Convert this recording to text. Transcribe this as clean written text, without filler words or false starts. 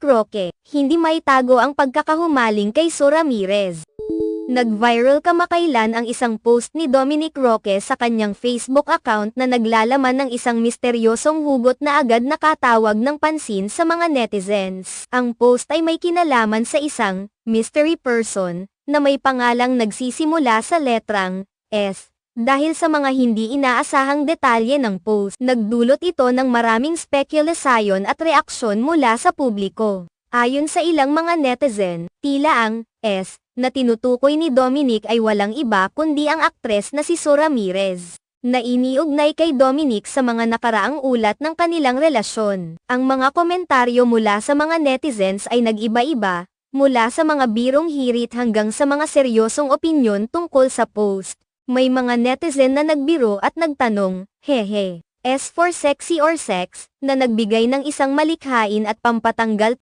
Dominic Roque, hindi maitago ang pagkakahumaling kay So Ramirez. Nag-viral kamakailan ang isang post ni Dominic Roque sa kanyang Facebook account na naglalaman ng isang misteryosong hugot na agad nakatawag ng pansin sa mga netizens. Ang post ay may kinalaman sa isang mystery person na may pangalang nagsisimula sa letrang S. Dahil sa mga hindi inaasahang detalye ng post, nagdulot ito ng maraming spekulasyon at reaksyon mula sa publiko. Ayon sa ilang mga netizen, tila ang S na tinutukoy ni Dominic ay walang iba kundi ang aktres na si So Ramirez, na iniugnay kay Dominic sa mga nakaraang ulat ng kanilang relasyon. Ang mga komentaryo mula sa mga netizens ay nag-iba-iba, mula sa mga birong hirit hanggang sa mga seryosong opinyon tungkol sa post. May mga netizen na nagbiro at nagtanong, hehe, S for sexy or sex, na nagbigay ng isang malikhain at pampatanggal